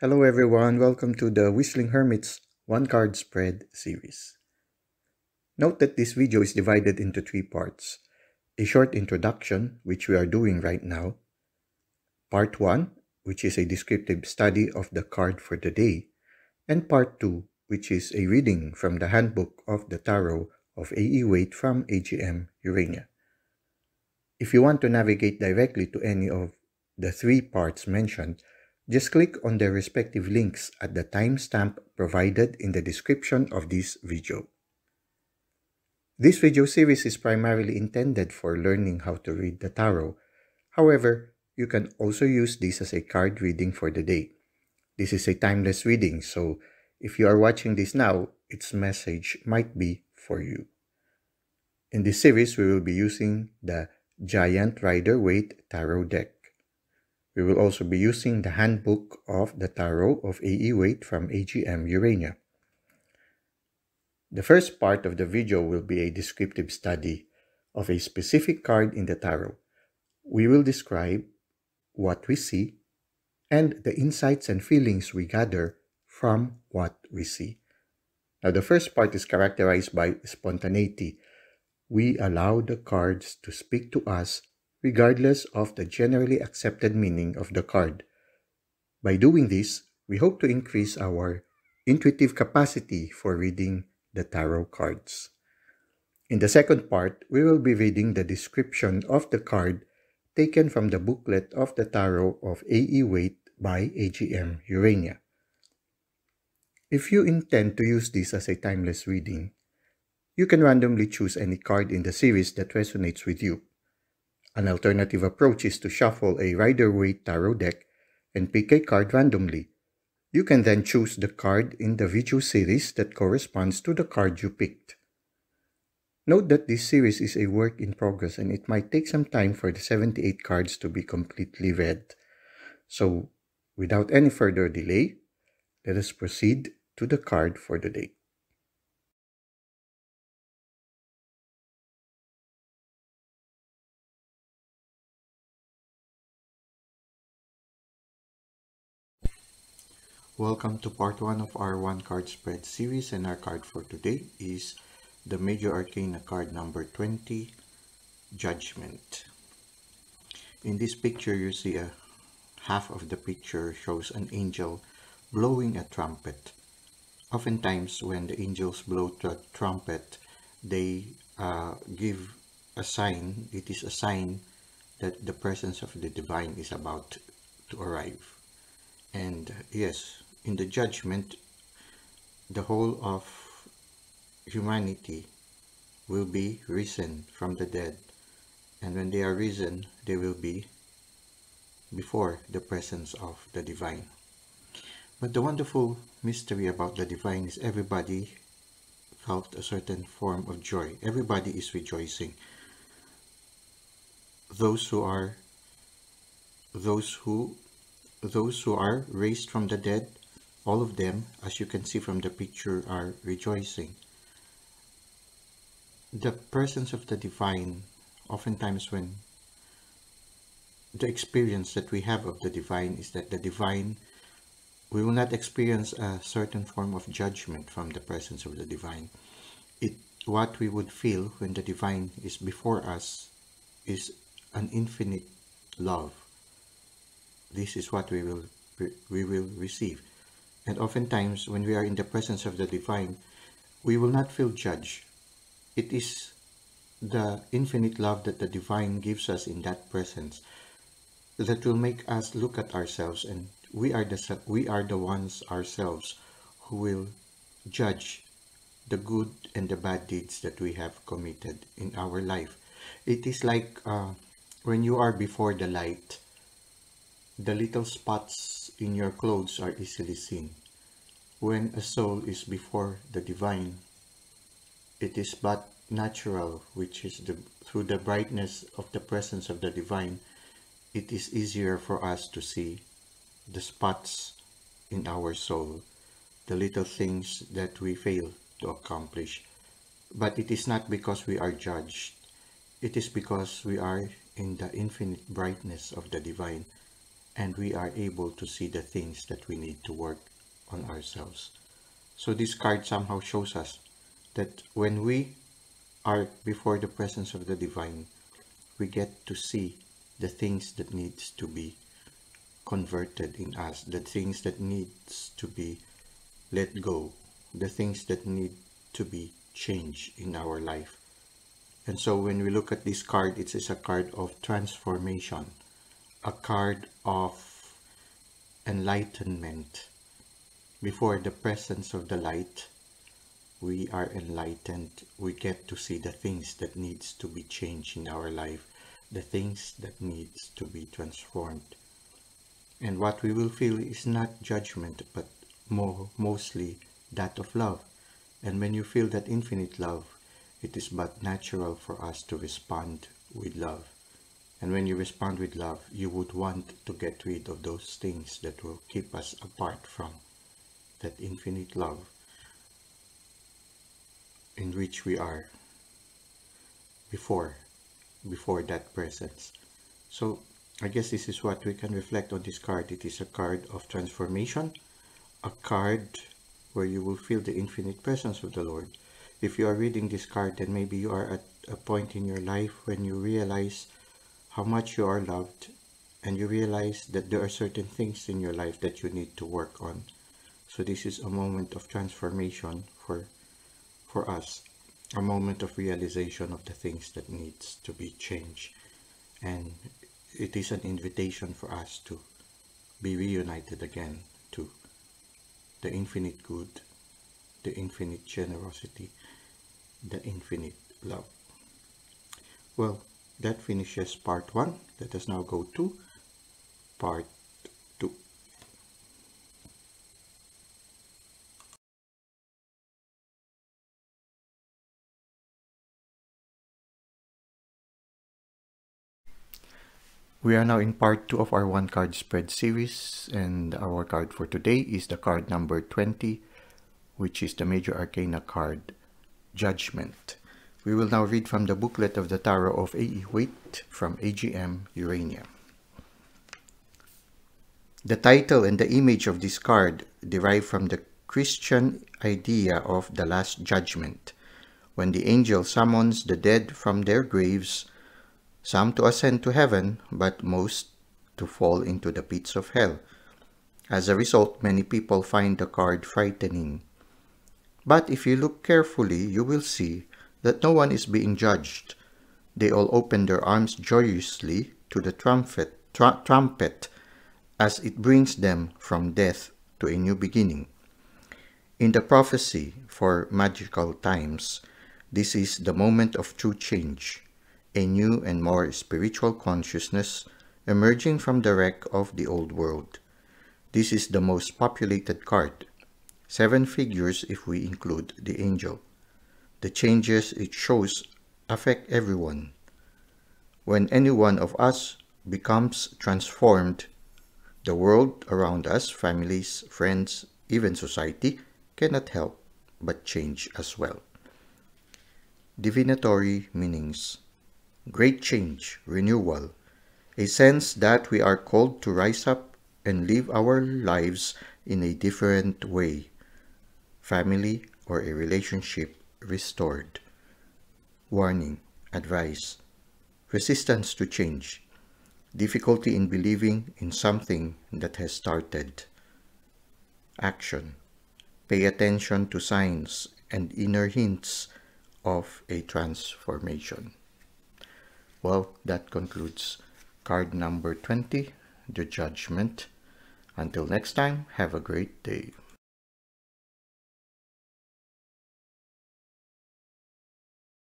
Hello everyone, welcome to the Whistling Hermit's One Card Spread series. Note that this video is divided into three parts. A short introduction, which we are doing right now. Part 1, which is a descriptive study of the card for the day. And Part 2, which is a reading from the Handbook of the Tarot of A.E. Waite from AGM Urania. If you want to navigate directly to any of the three parts mentioned, just click on their respective links at the timestamp provided in the description of this video. This video series is primarily intended for learning how to read the tarot. However, you can also use this as a card reading for the day. This is a timeless reading, so if you are watching this now, its message might be for you. In this series, we will be using the Giant Rider Waite Tarot deck. We will also be using the Handbook of the Tarot of A.E. Waite from AGM Urania. The first part of the video will be a descriptive study of a specific card in the tarot. We will describe what we see and the insights and feelings we gather from what we see. Now, the first part is characterized by spontaneity. We allow the cards to speak to us regardless of the generally accepted meaning of the card. By doing this, we hope to increase our intuitive capacity for reading the tarot cards. In the second part, we will be reading the description of the card taken from the booklet of the Tarot of A.E. Waite by AGM Urania. If you intend to use this as a timeless reading, you can randomly choose any card in the series that resonates with you. An alternative approach is to shuffle a Rider Waite Tarot deck and pick a card randomly. You can then choose the card in the video series that corresponds to the card you picked. Note that this series is a work in progress and it might take some time for the 78 cards to be completely read. So, without any further delay, let us proceed to the card for the day. Welcome to part 1 of our one card spread series, and our card for today is the Major Arcana card number 20, Judgement. In this picture, you see half of the picture shows an angel blowing a trumpet. Oftentimes, when the angels blow the trumpet, they give a sign. It is a sign that the presence of the divine is about to arrive. And yes, in the judgment, the whole of humanity will be risen from the dead. And when they are risen, they will be before the presence of the divine. But the wonderful mystery about the divine is everybody felt a certain form of joy. Everybody is rejoicing. Those who are raised from the dead, all of them, as you can see from the picture, are rejoicing. The presence of the divine, oftentimes when the experience that we have of the divine is that the divine, we will not experience a certain form of judgment from the presence of the divine. What we would feel when the divine is before us is an infinite love. This is what we will receive. And oftentimes, when we are in the presence of the divine, we will not feel judged. It is the infinite love that the divine gives us in that presence that will make us look at ourselves, and we are the ones ourselves who will judge the good and the bad deeds that we have committed in our life. It is like when you are before the light, the little spots in your clothes are easily seen. When a soul is before the divine, it is but natural, which is through the brightness of the presence of the divine, it is easier for us to see the spots in our soul, the little things that we fail to accomplish. But it is not because we are judged. It is because we are in the infinite brightness of the divine. and we are able to see the things that we need to work on ourselves. So this card somehow shows us that when we are before the presence of the divine, we get to see the things that needs to be converted in us, the things that needs to be let go, the things that need to be changed in our life. And so when we look at this card, it is a card of transformation, a card of enlightenment. Before the presence of the light, we are enlightened. We get to see the things that needs to be changed in our life, the things that needs to be transformed. And what we will feel is not judgment, but mostly that of love. And when you feel that infinite love, it is but natural for us to respond with love. And when you respond with love, you would want to get rid of those things that will keep us apart from that infinite love in which we are before that presence. So I guess this is what we can reflect on this card. It is a card of transformation, a card where you will feel the infinite presence of the Lord. If you are reading this card, then maybe you are at a point in your life when you realize how much you are loved, and you realize that there are certain things in your life that you need to work on. So this is a moment of transformation for us, a moment of realization of the things that needs to be changed. And it is an invitation for us to be reunited again to the infinite good, the infinite generosity, the infinite love. Well, that finishes part 1. Let us now go to part 2. We are now in part 2 of our one card spread series, and our card for today is the card number 20, which is the Major Arcana card, Judgement. We will now read from the booklet of the Tarot of A.E. Waite from AGM, Urania. The title and the image of this card derive from the Christian idea of the Last Judgment, when the angel summons the dead from their graves, some to ascend to heaven, but most to fall into the pits of hell. As a result, many people find the card frightening. But if you look carefully, you will see that no one is being judged. They all open their arms joyously to the trumpet as it brings them from death to a new beginning. In the prophecy for magical times, this is the moment of true change, a new and more spiritual consciousness emerging from the wreck of the old world. This is the most populated card, 7 figures if we include the angel. The changes it shows affect everyone. When any one of us becomes transformed, the world around us, families, friends, even society, cannot help but change as well. Divinatory meanings: great change, renewal, a sense that we are called to rise up and live our lives in a different way. Family or a relationship restored. Warning, advice: resistance to change, difficulty in believing in something that has started. Action: pay attention to signs and inner hints of a transformation. Well, that concludes card number 20, the Judgment. Until next time, have a great day.